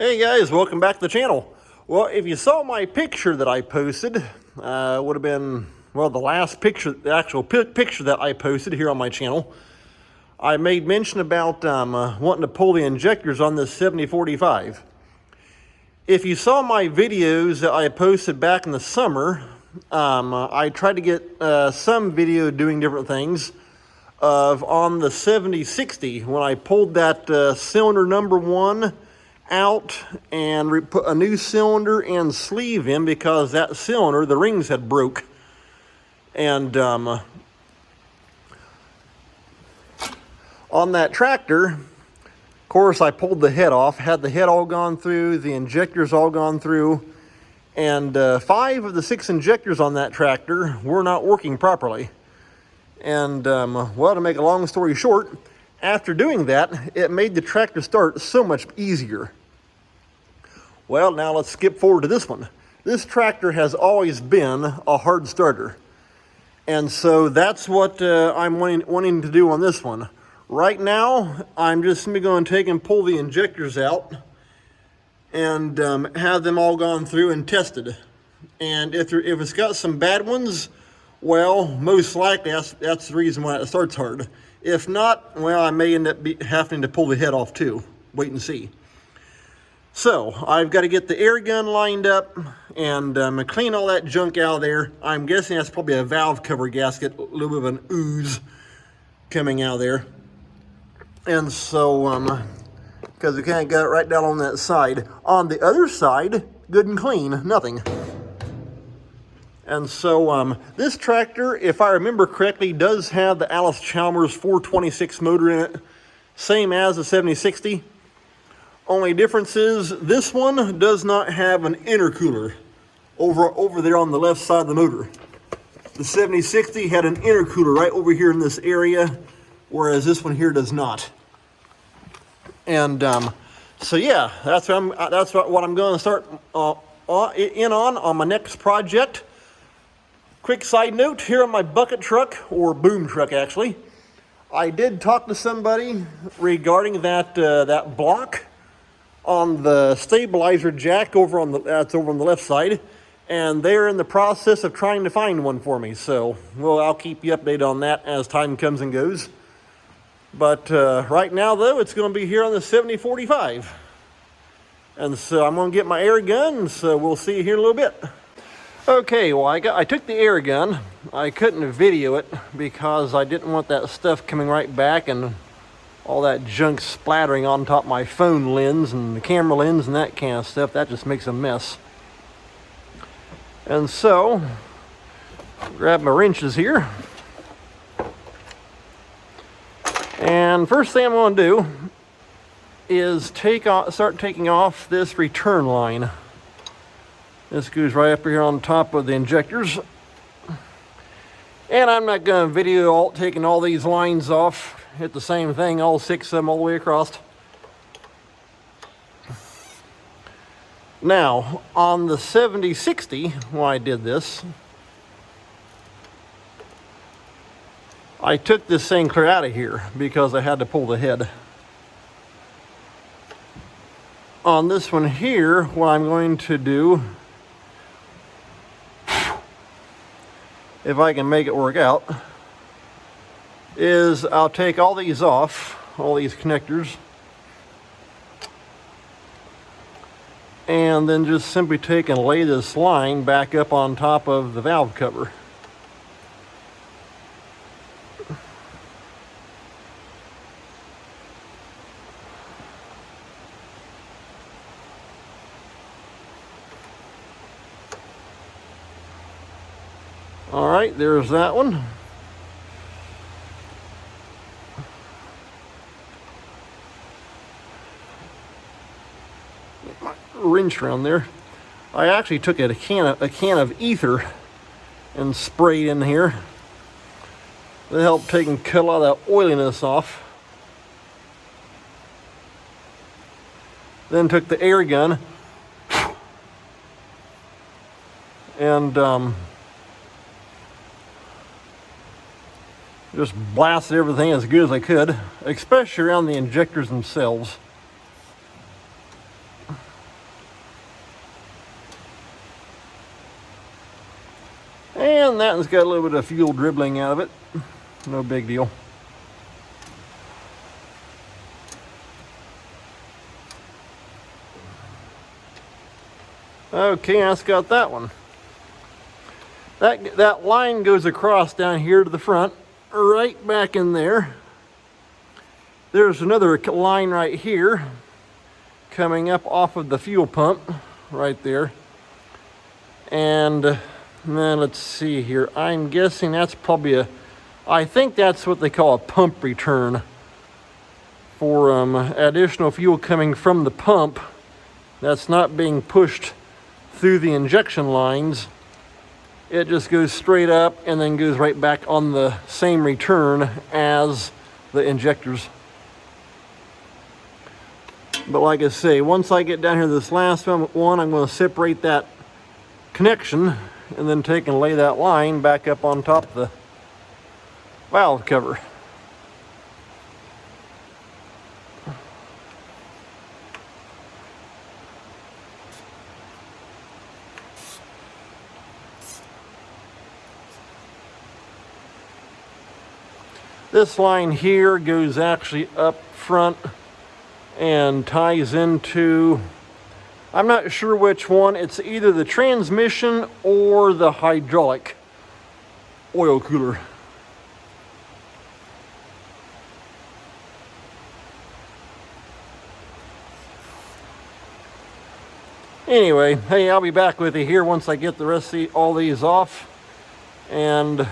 Hey guys, welcome back to the channel. Well, if you saw my picture that I posted, would have been, well, the last picture, the actual picture that I posted here on my channel. I made mention about wanting to pull the injectors on this 7045. If you saw my videos that I posted back in the summer, I tried to get some video doing different things on the 7060 when I pulled that cylinder number 1 out and put a new cylinder and sleeve in because that cylinder, the rings had broke. And on that tractor, of course, I pulled the head off, had the head all gone through, the injectors all gone through, and 5 of the 6 injectors on that tractor were not working properly. And well, to make a long story short, after doing that, it made the tractor start so much easier. Well, now let's skip forward to this one. This tractor has always been a hard starter. And so that's what I'm wanting to do on this one. Right now, I'm just going to take and pull the injectors out and have them all gone through and tested. And if it's got some bad ones, well, most likely that's the reason why it starts hard. If not, well, I may end up having to pull the head off too. Wait and see. So, I've got to get the air gun lined up and clean all that junk out of there. I'm guessing that's probably a valve cover gasket, a little bit of an ooze coming out of there. And so, because we kind of got it right down on that side. On the other side, good and clean, nothing. And so, this tractor, if I remember correctly, does have the Allis-Chalmers 426 motor in it, same as the 7060. Only difference is this one does not have an intercooler over there on the left side of the motor. The 7060 had an intercooler right over here in this area, whereas this one here does not. And so yeah, that's what I'm going to start on my next project. Quick side note here on my bucket truck, or boom truck actually. I did talk to somebody regarding that block on the stabilizer jack that's over on the left side, and they're in the process of trying to find one for me. So, well, I'll keep you updated on that as time comes and goes. But right now, though, it's going to be here on the 7045. And so I'm going to get my air gun, so we'll see you here in a little bit. Okay, well, I took the air gun. I couldn't video it because I didn't want that stuff coming right back and all that junk splattering on top of my phone lens and the camera lens and that kind of stuff. That just makes a mess. And so, grab my wrenches here. And first thing I'm going to do is start taking off this return line. This goes right up here on top of the injectors. And I'm not going to video taking all these lines off. Hit the same thing, all 6 of them all the way across. Now, on the 7060, when I did this, I took this thing clear out of here because I had to pull the head. On this one here, what I'm going to do, if I can make it work out, is I'll take all these off, all these connectors, and then just simply take and lay this line back up on top of the valve cover. All right, there's that one. Wrench around there. I actually took a can of ether and sprayed in here. That helped take and cut a lot of that oiliness off. Then took the air gun and just blasted everything as good as I could, especially around the injectors themselves. And that one's got a little bit of fuel dribbling out of it. No big deal. Okay, that's got that one. That line goes across down here to the front, right back in there. There's another line right here coming up off of the fuel pump right there. And then let's see here. I'm guessing that's probably I think that's what they call a pump return for additional fuel coming from the pump that's not being pushed through the injection lines. It just goes straight up and then goes right back on the same return as the injectors. But like I say, once I get down here to this last one, I'm going to separate that connection and then take and lay that line back up on top of the valve cover. This line here goes actually up front and ties into, I'm not sure which one, it's either the transmission or the hydraulic oil cooler. Anyway, hey, I'll be back with you here once I get the rest of all these off, and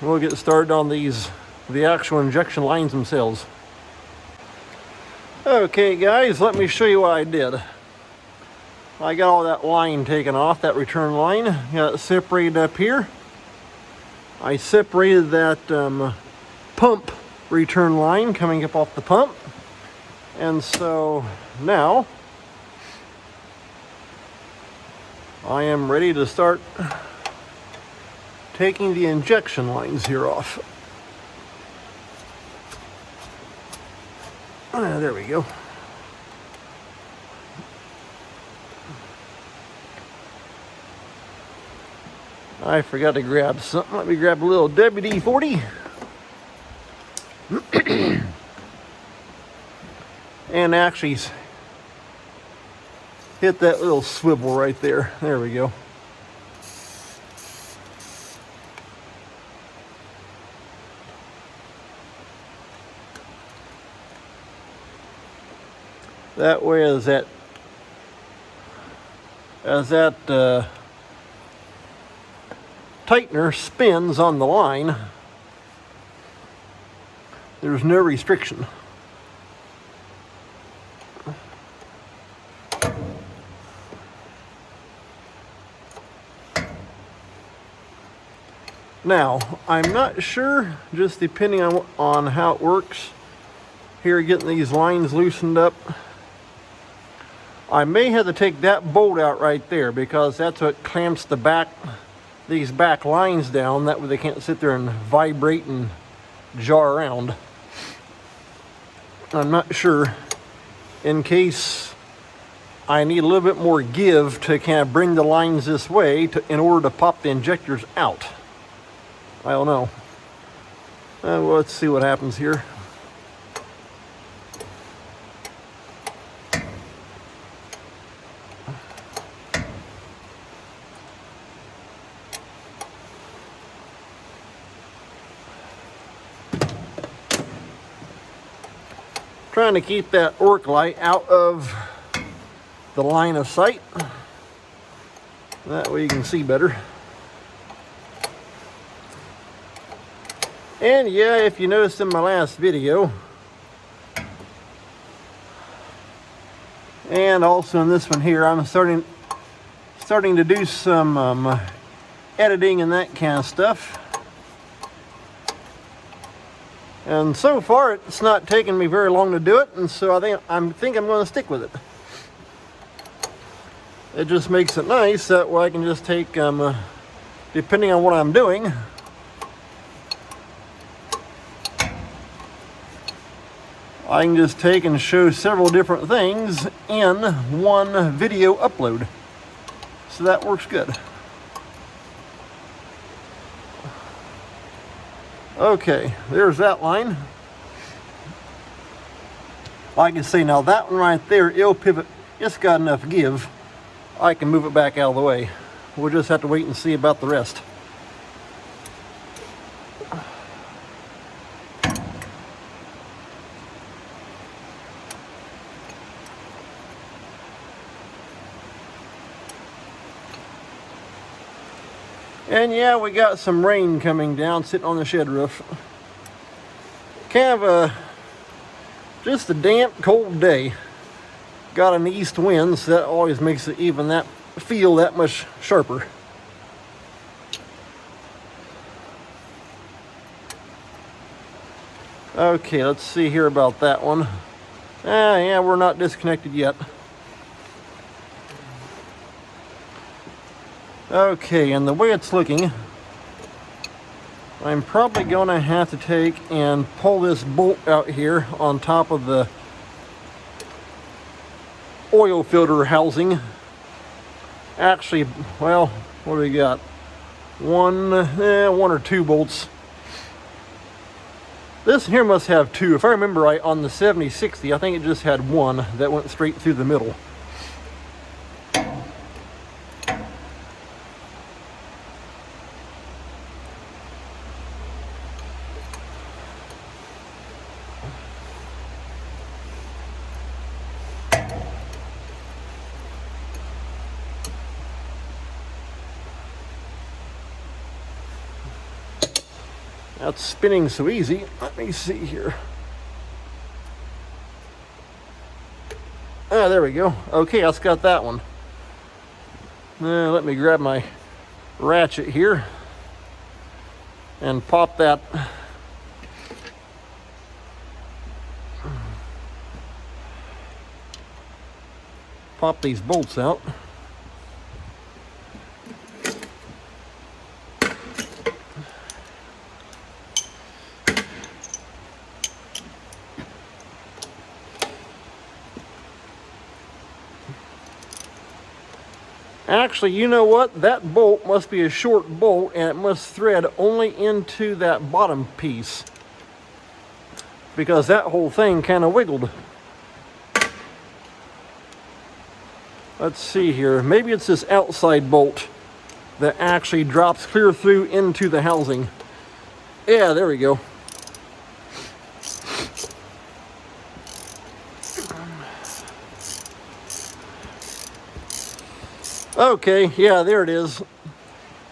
we'll get started on the actual injection lines themselves. Okay guys, let me show you what I did. I got all that line taken off, that return line. Got it separated up here. I separated that pump return line coming up off the pump. And so now I am ready to start taking the injection lines here off. There we go. I forgot to grab something. Let me grab a little WD-40. And actually hit that little swivel right there. There we go. That way, as that tightener spins on the line, there's no restriction. Now, I'm not sure, just depending on how it works here, getting these lines loosened up. I may have to take that bolt out right there because that's what clamps these back lines down. That way they can't sit there and vibrate and jar around. I'm not sure, in case I need a little bit more give to kind of bring the lines this way in order to pop the injectors out. I don't know. Well, let's see what happens here. Trying to keep that arc light out of the line of sight. That way you can see better. And yeah, if you noticed in my last video, and also in this one here, I'm starting to do some editing and that kind of stuff. And so far, it's not taken me very long to do it, and so I think I'm going to stick with it. It just makes it nice, that way I can just take, depending on what I'm doing, I can just take and show several different things in one video upload. So that works good. Okay, there's that line. Like I say, now that one right there, it'll pivot. It's got enough give. I can move it back out of the way. We'll just have to wait and see about the rest. And yeah, we got some rain coming down, sitting on the shed roof. Kind of just a damp, cold day. Got an east wind, so that always makes it even that feel that much sharper. Okay, let's see here about that one. Yeah, we're not disconnected yet. Okay, and the way it's looking, I'm probably going to have to take and pull this bolt out here on top of the oil filter housing. Actually, well, what do we got? One or two bolts. This here must have two. If I remember right, on the 7060, I think it just had one that went straight through the middle. That's spinning so easy. Let me see here. Ah, there we go. Okay, I've got that one. Let me grab my ratchet here and pop that. Pop these bolts out. Actually, you know what? That bolt must be a short bolt, and it must thread only into that bottom piece, because that whole thing kind of wiggled. Let's see here. Maybe it's this outside bolt that actually drops clear through into the housing. Yeah, there we go. Okay, yeah, there it is.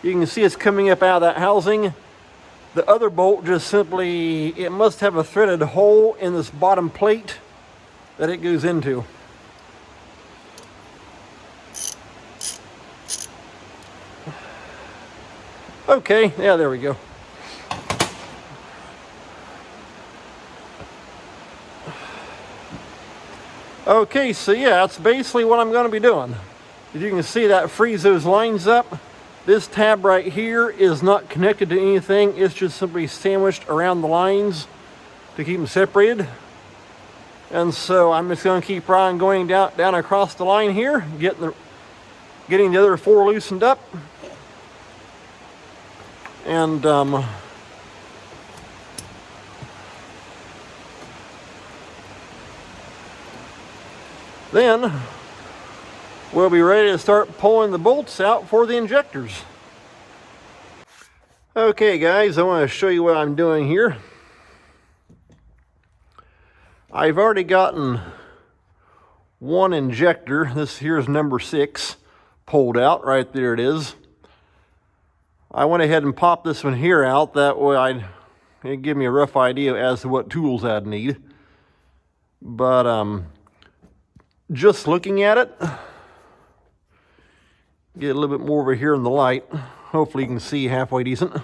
You can see it's coming up out of that housing. The other bolt just simply, it must have a threaded hole in this bottom plate that it goes into. Okay, yeah, there we go. Okay, so yeah, that's basically what I'm going to be doing. As you can see, that frees those lines up. This tab right here is not connected to anything. It's just simply sandwiched around the lines to keep them separated. And so I'm just going to keep on going down across the line here, getting the other four loosened up. And then we'll be ready to start pulling the bolts out for the injectors. Okay guys, I want to show you what I'm doing here. I've already gotten one injector. This here is number 6 pulled out. Right there it is. I went ahead and popped this one here out. That way it'd give me a rough idea as to what tools I'd need. But just looking at it, get a little bit more over here in the light. Hopefully you can see halfway decent.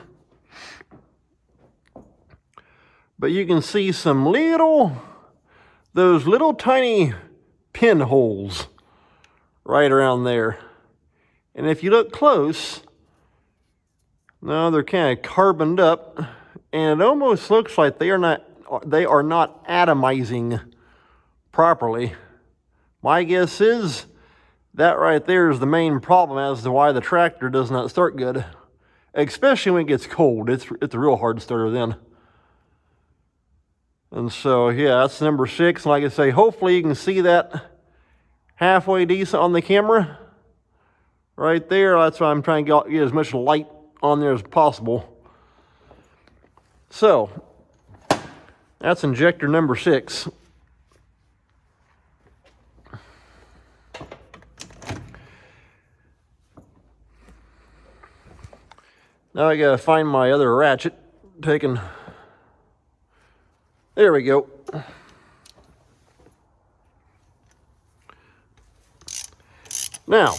But you can see some those little tiny pinholes right around there. And if you look close, no, they're kind of carboned up, and it almost looks like they are not atomizing properly. My guess is that right there is the main problem as to why the tractor does not start good, especially when it gets cold. It's a real hard starter then. And so, yeah, that's number 6. Like I say, hopefully you can see that halfway decent on the camera. Right there, that's why I'm trying to get as much light on there as possible. So, that's injector number 6. Now I gotta find my other ratchet. There we go. Now,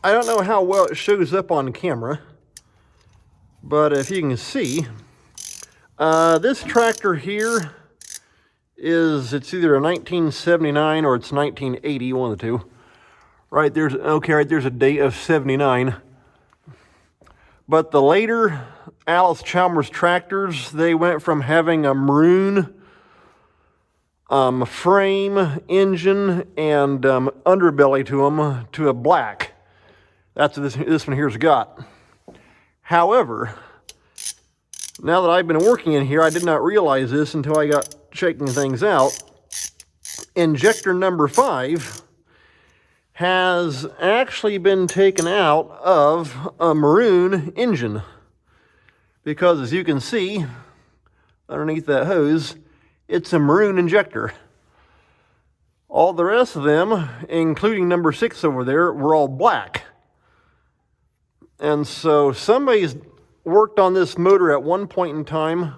I don't know how well it shows up on camera, but if you can see, this tractor here it's either a 1979 or it's 1980, one of the two. Right there's a date of 79. But the later Allis-Chalmers tractors, they went from having a maroon frame, engine, and underbelly to them to a black. That's what this one here's got. However, now that I've been working in here, I did not realize this until I got checking things out. Injector number 5 has actually been taken out of a maroon engine. Because as you can see, underneath that hose, it's a maroon injector. All the rest of them, including number 6 over there, were all black. And so somebody's worked on this motor at one point in time.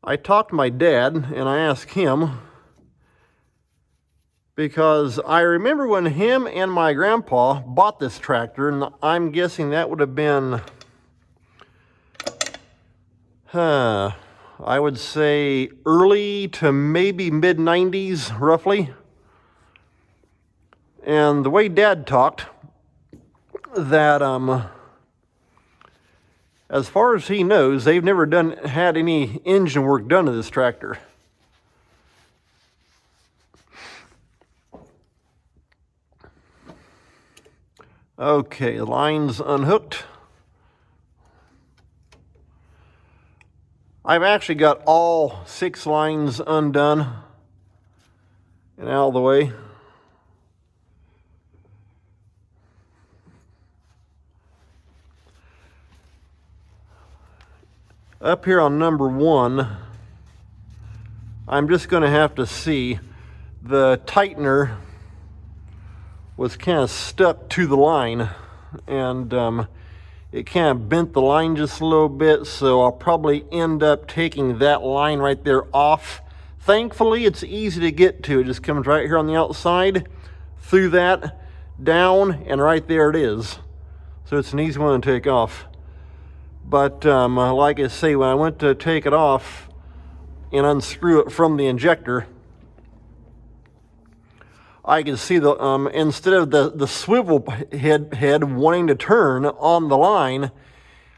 I talked to my dad and I asked him, because I remember when him and my grandpa bought this tractor, and I'm guessing that would have been, I would say early to maybe mid-90s, roughly. And the way Dad talked, that as far as he knows, they've never had any engine work done to this tractor. Okay, the line's unhooked. I've actually got all 6 lines undone and out of the way. Up here on number 1, I'm just going to have to see the tightener was kind of stuck to the line, and it kind of bent the line just a little bit, so I'll probably end up taking that line right there off. Thankfully, it's easy to get to. It just comes right here on the outside, through that, down, and right there it is. So it's an easy one to take off. But like I say, when I went to take it off and unscrew it from the injector, I can see the instead of the swivel head wanting to turn on the line,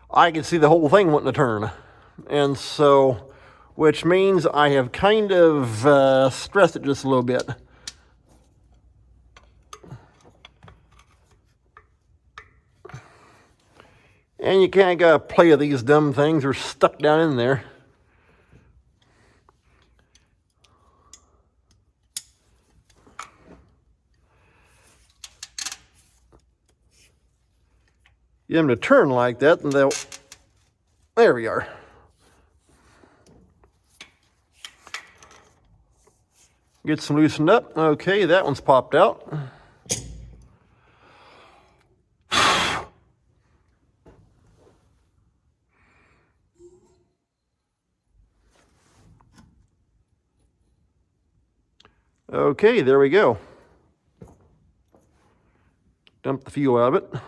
I can see the whole thing wanting to turn. And so, which means I have kind of stressed it just a little bit. And you kind of got to play with these dumb things. They're stuck down in there. Get them to turn like that, and they'll, there we are. Get some loosened up. Okay, that one's popped out. Okay, there we go. Dump the fuel out of it.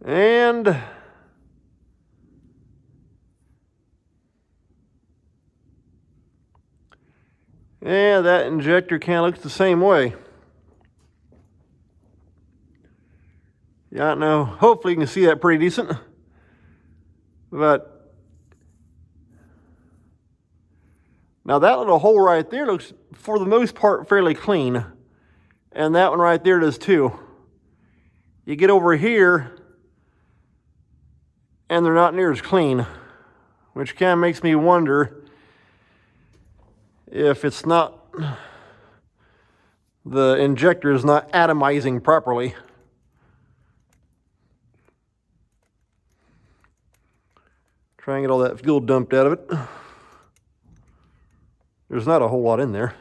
And yeah, that injector kind of looks the same way. Yeah, I don't know. Hopefully you can see that pretty decent. But now that little hole right there looks, for the most part, fairly clean. And that one right there does too. You get over here, and they're not near as clean. which kind of makes me wonder if it's not, the injector is not atomizing properly. Try and get all that fuel dumped out of it. There's not a whole lot in there.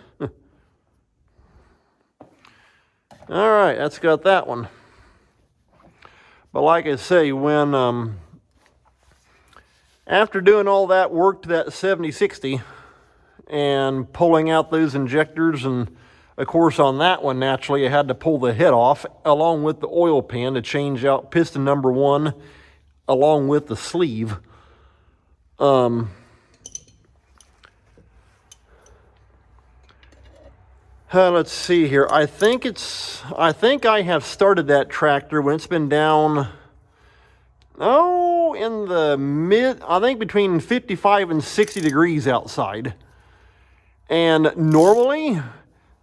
All right, that's got that one. But like I say, when after doing all that work to that 7060 and pulling out those injectors, and of course on that one naturally I had to pull the head off along with the oil pan to change out piston number 1 along with the sleeve. Let's see here. I think I have started that tractor when it's been down, in the I think between 55 and 60 degrees outside. And normally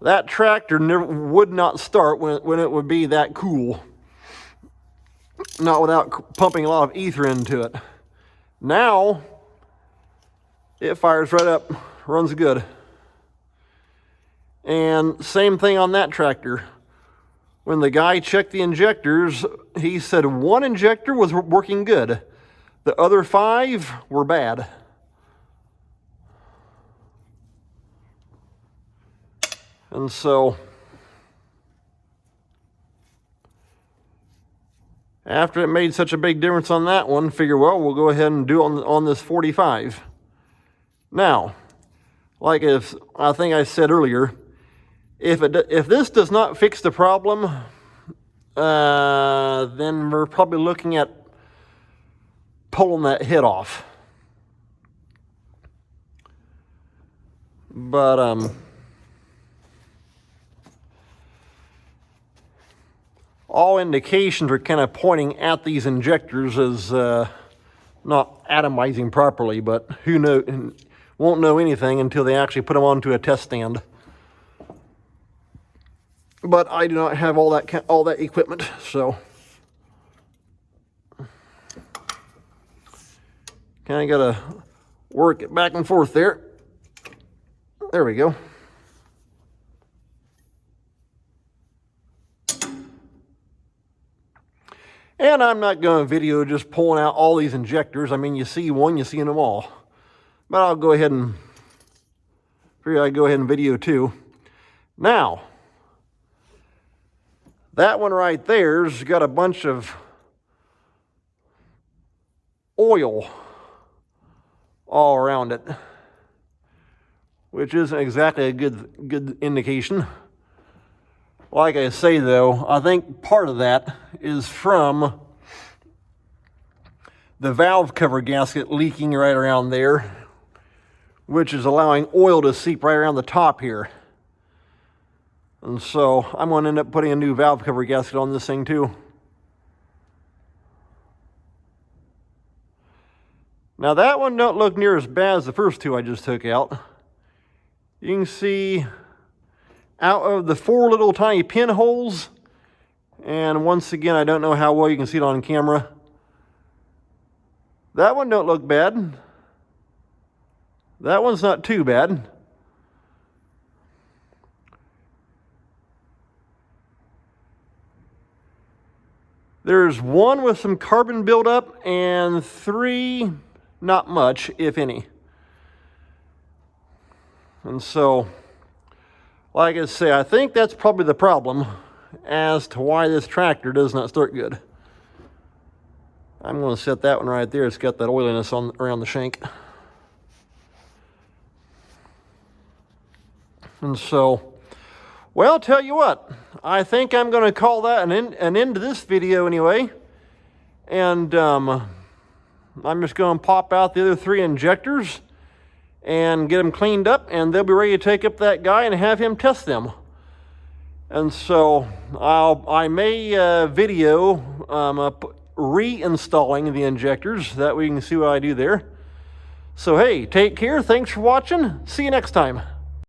that tractor would not start when it would be that cool. Not without pumping a lot of ether into it. Now it fires right up, runs good. And same thing on that tractor. When the guy checked the injectors, he said 1 injector was working good. The other 5 were bad. And so, after it made such a big difference on that one, figure, well, we'll go ahead and do it on this 45. Now, like I think I said earlier, if this does not fix the problem, then we're probably looking at pulling that head off. But all indications are kind of pointing at these injectors as not atomizing properly, but who knows? Won't know anything until they actually put them onto a test stand. But I do not have all that equipment, so kind of gotta work it back and forth there. There we go. And I'm not going to video just pulling out all these injectors. I mean, you see one, you see them all. But I'll go ahead and video 2. Now, that one right there's got a bunch of oil all around it, which isn't exactly a good indication. Like I say though, I think part of that is from the valve cover gasket leaking right around there, which is allowing oil to seep right around the top here. And so I'm going to end up putting a new valve cover gasket on this thing too. Now that one don't look near as bad as the first 2 I just took out. You can see out of the 4 little tiny pinholes, and once again, I don't know how well you can see it on camera. That one don't look bad. That one's not too bad. There's 1 with some carbon buildup and 3 not much, if any. And so, like I say, I think that's probably the problem as to why this tractor does not start good. I'm going to set that one right there. It's got that oiliness around the shank. And so, well, tell you what, I think I'm going to call that an end to this video anyway. And I'm just going to pop out the other 3 injectors and get them cleaned up, and they'll be ready to take up that guy and have him test them. And so I may video reinstalling the injectors, that we can see what I do there. So hey, take care, thanks for watching, see you next time.